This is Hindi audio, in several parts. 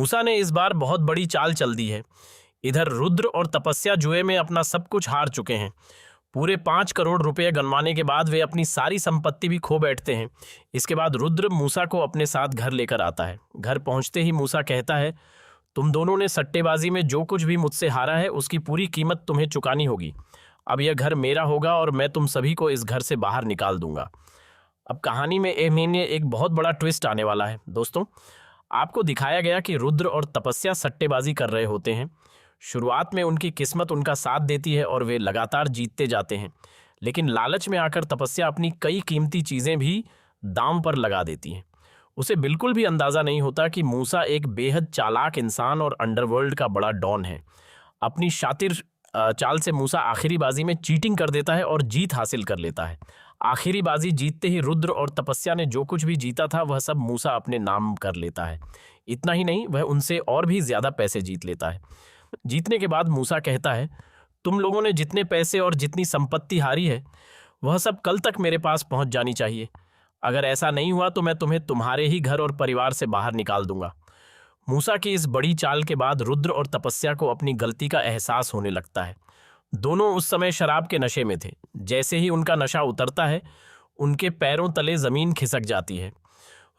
मूसा ने इस बार बहुत बड़ी चाल चल दी है। इधर रुद्र और तपस्या जुए में अपना सब कुछ हार चुके हैं। पूरे 5 करोड़ रुपए गंवाने के बाद वे अपनी सारी संपत्ति भी खो बैठते हैं। इसके बाद रुद्र मूसा को अपने साथ घर लेकर आता है। घर पहुंचते ही मूसा कहता है, तुम दोनों ने सट्टेबाजी में जो कुछ भी मुझसे हारा है उसकी पूरी कीमत तुम्हें चुकानी होगी। अब यह घर मेरा होगा और मैं तुम सभी को इस घर से बाहर निकाल दूंगा। अब कहानी में एक बहुत बड़ा ट्विस्ट आने वाला है। दोस्तों, आपको दिखाया गया कि रुद्र और तपस्या सट्टेबाजी कर रहे होते हैं। शुरुआत में उनकी किस्मत उनका साथ देती है और वे लगातार जीतते जाते हैं, लेकिन लालच में आकर तपस्या अपनी कई कीमती चीज़ें भी दांव पर लगा देती हैं। उसे बिल्कुल भी अंदाज़ा नहीं होता कि मूसा एक बेहद चालाक इंसान और अंडरवर्ल्ड का बड़ा डॉन है। अपनी शातिर चाल से मूसा आखिरी बाजी में चीटिंग कर देता है और जीत हासिल कर लेता है। आखिरी बाजी जीतते ही रुद्र और तपस्या ने जो कुछ भी जीता था वह सब मूसा अपने नाम कर लेता है। इतना ही नहीं, वह उनसे और भी ज़्यादा पैसे जीत लेता है। जीतने के बाद मूसा कहता है, तुम लोगों ने जितने पैसे और जितनी संपत्ति हारी है वह सब कल तक मेरे पास पहुंच जानी चाहिए। अगर ऐसा नहीं हुआ तो मैं तुम्हें तुम्हारे ही घर और परिवार से बाहर निकाल दूंगा। मूसा की इस बड़ी चाल के बाद रुद्र और तपस्या को अपनी गलती का एहसास होने लगता है। दोनों उस समय शराब के नशे में थे। जैसे ही उनका नशा उतरता है उनके पैरों तले ज़मीन खिसक जाती है।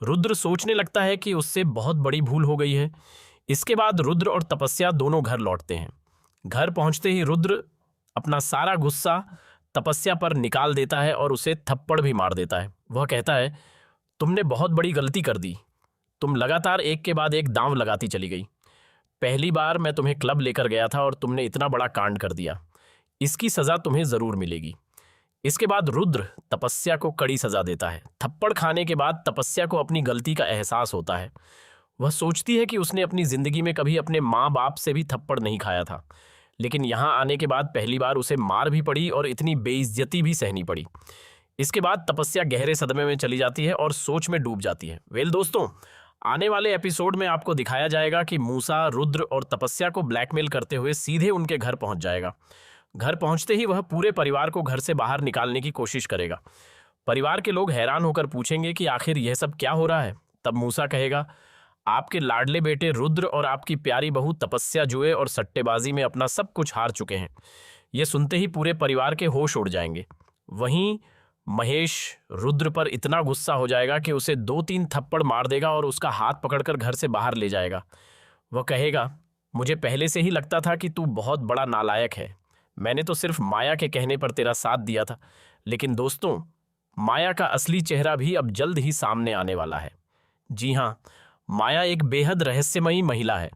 रुद्र सोचने लगता है कि उससे बहुत बड़ी भूल हो गई है। इसके बाद रुद्र और तपस्या दोनों घर लौटते हैं। घर पहुंचते ही रुद्र अपना सारा गुस्सा तपस्या पर निकाल देता है और उसे थप्पड़ भी मार देता है। वह कहता है, तुमने बहुत बड़ी गलती कर दी। तुम लगातार एक के बाद एक दांव लगाती चली गई। पहली बार मैं तुम्हें क्लब लेकर गया था और तुमने इतना बड़ा कांड कर दिया। इसकी सज़ा तुम्हें ज़रूर मिलेगी। इसके बाद रुद्र तपस्या को कड़ी सज़ा देता है। थप्पड़ खाने के बाद तपस्या को अपनी गलती का एहसास होता है। वह सोचती है कि उसने अपनी ज़िंदगी में कभी अपने माँ बाप से भी थप्पड़ नहीं खाया था, लेकिन यहाँ आने के बाद पहली बार उसे मार भी पड़ी और इतनी बेइज्जती भी सहनी पड़ी। इसके बाद तपस्या गहरे सदमे में चली जाती है और सोच में डूब जाती है। दोस्तों, आने वाले एपिसोड में आपको दिखाया जाएगा कि मूसा रुद्र और तपस्या को ब्लैकमेल करते हुए सीधे उनके घर पहुंच जाएगा। घर पहुंचते ही वह पूरे परिवार को घर से बाहर निकालने की कोशिश करेगा। परिवार के लोग हैरान होकर पूछेंगे कि आखिर यह सब क्या हो रहा है। तब मूसा कहेगा, आपके लाडले बेटे रुद्र और आपकी प्यारी बहू तपस्या जुए और सट्टेबाजी में अपना सब कुछ हार चुके हैं। यह सुनते ही पूरे परिवार के होश उड़ जाएंगे। वहीं महेश रुद्र पर इतना गुस्सा हो जाएगा कि उसे 2-3 थप्पड़ मार देगा और उसका हाथ पकड़कर घर से बाहर ले जाएगा। वह कहेगा, मुझे पहले से ही लगता था कि तू बहुत बड़ा नालायक है। मैंने तो सिर्फ माया के कहने पर तेरा साथ दिया था। लेकिन दोस्तों, माया का असली चेहरा भी अब जल्द ही सामने आने वाला है। जी हाँ, माया एक बेहद रहस्यमयी महिला है।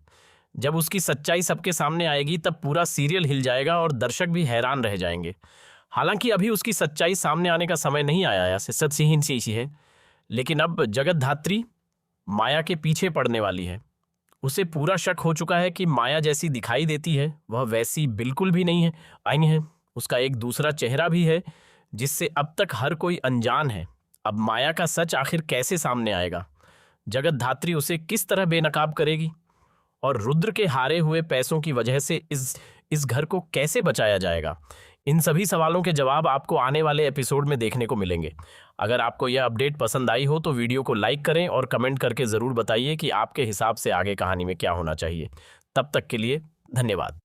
जब उसकी सच्चाई सबके सामने आएगी तब पूरा सीरियल हिल जाएगा और दर्शक भी हैरान रह जाएंगे। हालांकि अभी उसकी सच्चाई सामने आने का समय नहीं आया है, सच्ची सी है। लेकिन अब जगत धात्री माया के पीछे पड़ने वाली है। उसे पूरा शक हो चुका है कि माया जैसी दिखाई देती है वह वैसी बिल्कुल भी नहीं है। आई है, उसका एक दूसरा चेहरा भी है जिससे अब तक हर कोई अनजान है। अब माया का सच आखिर कैसे सामने आएगा? जगत धात्री उसे किस तरह बेनकाब करेगी? और रुद्र के हारे हुए पैसों की वजह से इस घर को कैसे बचाया जाएगा? इन सभी सवालों के जवाब आपको आने वाले एपिसोड में देखने को मिलेंगे। अगर आपको यह अपडेट पसंद आई हो तो वीडियो को लाइक करें और कमेंट करके ज़रूर बताइए कि आपके हिसाब से आगे कहानी में क्या होना चाहिए। तब तक के लिए धन्यवाद।